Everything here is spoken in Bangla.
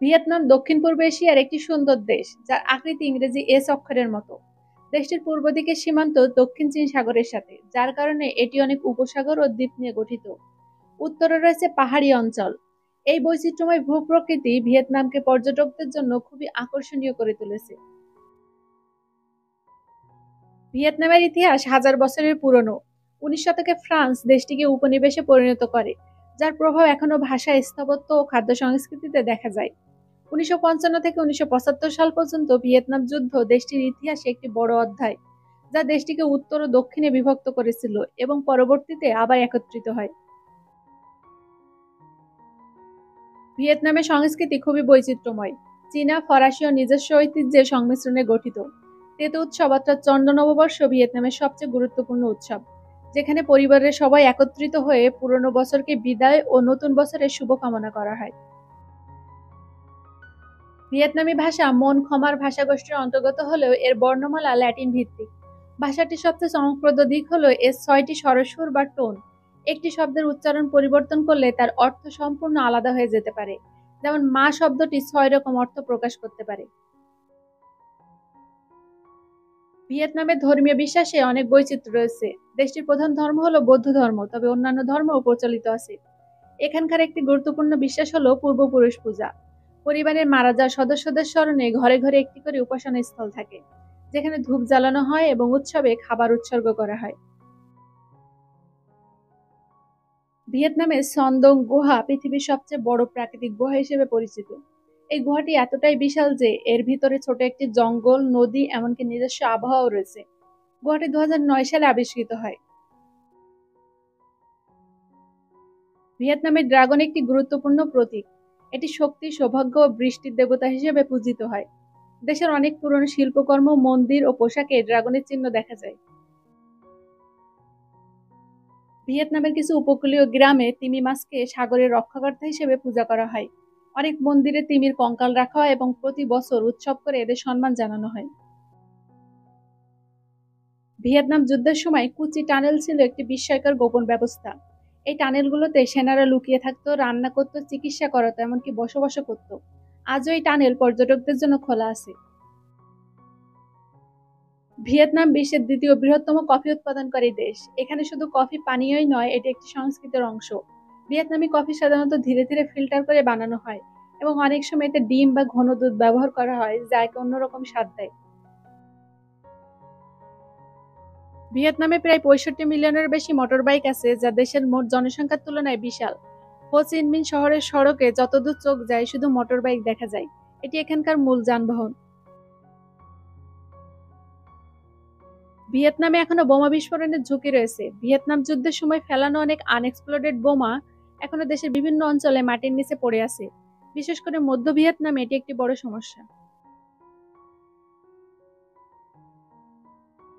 ভিয়েতনাম দক্ষিণ পূর্ব এশিয়ার একটি সুন্দর দেশ, যার আকৃতি ইংরেজি এস অক্ষরের মতো। দেশটির পূর্ব দিকের সীমান্ত দক্ষিণ চীন সাগরের সাথে, যার কারণে এটি অনেক উপসাগর ও দ্বীপ নিয়ে গঠিত। উত্তরে রয়েছে পাহাড়ি অঞ্চল। এই বৈচিত্র্যময় ভূপ্রকৃতি ভিয়েতনামকে পর্যটকদের জন্য খুবই আকর্ষণীয় করে তুলেছে। ভিয়েতনামের ইতিহাস হাজার বছরের পুরনো। 19 শতকে ফ্রান্স দেশটিকে উপনিবেশে পরিণত করে, যার প্রভাব এখনো ভাষা, স্থাপত্য ও খাদ্য সংস্কৃতিতে দেখা যায়। 1955 থেকে 1975 সাল পর্যন্ত ভিয়েতনাম যুদ্ধ দেশটির ইতিহাসে একটি বড় অধ্যায়, যা দেশটিকে উত্তর ও দক্ষিণে বিভক্ত করেছিল এবং পরবর্তীতে আবার একত্রিত হয়। ভিয়েতনামের সংস্কৃতি খুবই বৈচিত্র্যময়। চীনা, ফরাসি ও নিজস্ব ঐতিহ্যের সংমিশ্রণে গঠিত। তেতো উৎসব অর্থাৎ চন্দ্র নববর্ষ ভিয়েতনামের সবচেয়ে গুরুত্বপূর্ণ উৎসব, যেখানে পরিবারের সবাই একত্রিত হয়ে পুরনো বছরকে বিদায় ও নতুন বছরের শুভকামনা করা হয়। ভিয়েতনামি ভাষা মন খমার ভাষাগোষ্ঠীর অন্তর্গত হলেও এর বর্ণমালা ল্যাটিন ভিত্তিক। ভাষাটির সবচেয়ে চমকপ্রদ দিক হলো এর 6টি স্বরসুর বা টোন। একটি শব্দের উচ্চারণ পরিবর্তন করলে তার অর্থ সম্পূর্ণ আলাদা হয়ে যেতে পারে। যেমন মা শব্দটি 6 রকম অর্থ প্রকাশ করতে পারে। ভিয়েতনামের ধর্মীয় বিশ্বাসে অনেক বৈচিত্র্য রয়েছে। দেশটির প্রধান ধর্ম হলো বৌদ্ধ ধর্ম, তবে অন্যান্য ধর্মও প্রচলিত আছে। এখানকার একটি গুরুত্বপূর্ণ বিশ্বাস হলো পূর্বপুরুষ পূজা। পরিবারের মারা যাওয়া সদস্যদের স্মরণে ঘরে ঘরে একটি করে উপাসনা স্থল থাকে, যেখানে ধূপ জ্বালানো হয় এবং উৎসবে খাবার উৎসর্গ করা হয়। ভিয়েতনামের সন্দং গুহা পৃথিবীর সবচেয়ে বড় প্রাকৃতিক গুহা হিসেবে পরিচিত। এই গুহাটি এতটাই বিশাল যে এর ভিতরে ছোট একটি জঙ্গল, নদী, এমনকি নিজস্ব আবহাওয়াও রয়েছে। গুহাটি 2009 সালে আবিষ্কৃত হয়। ভিয়েতনামের ড্রাগন একটি গুরুত্বপূর্ণ প্রতীক। এটি শক্তি, সৌভাগ্য ও বৃষ্টির দেবতা হিসেবে পূজিত হয়। দেশের অনেক পুরনো শিল্পকর্ম, মন্দির ও পোশাকে ড্রাগনের চিহ্ন দেখা যায়। ভিয়েতনামের কিছু উপকূলীয় গ্রামে তিমি মাছকে সাগরের রক্ষাকর্তা হিসেবে পূজা করা হয়। অনেক মন্দিরে তিমির কঙ্কাল রাখা হয় এবং প্রতি বছর উৎসব করে এদের সম্মান জানানো হয়। ভিয়েতনাম যুদ্ধের সময় কুচি টানেল ছিল একটি বিস্ময়কর গোপন ব্যবস্থা। এই টানেলগুলোতে সেনারা লুকিয়ে থাকতো, রান্না করত, চিকিৎসা করাতো, এমনকি বসবাসও করত। আজও এই টানেল পর্যটকদের জন্য খোলা আছে। ভিয়েতনাম বিশ্বের দ্বিতীয় বৃহত্তম কফি উৎপাদনকারী দেশ। এখানে শুধু কফি পানীয়ই নয়, এটি একটি সংস্কৃতির অংশ। ভিয়েতনামি কফি সাধারণত ধীরে ধীরে ফিল্টার করে বানানো হয় এবং অনেক সময় এতে ডিম বা ঘন দুধ ব্যবহার করা হয়, যা একে অন্যরকম স্বাদ দেয়। ভিয়েতনামে প্রায় 65 মিলিয়নের বেশি মোটরবাইক আছে, যা দেশের মোট জনসংখ্যার তুলনায় বিশাল। হো চি মিন শহরের সড়কে যতদূর চোখ যায় শুধু মোটরবাইক দেখা যায়। এটি এখানকার মূল যানবাহন। ভিয়েতনামে এখনো বোমা বিস্ফোরণের ঝুঁকি রয়েছে। ভিয়েতনাম যুদ্ধের সময় ফেলানো অনেক আনএক্সপ্লোডেড বোমা এখনো দেশের বিভিন্ন অঞ্চলে মাটির নিচে পড়ে আছে। বিশেষ করে মধ্য ভিয়েতনামে এটি একটি বড় সমস্যা।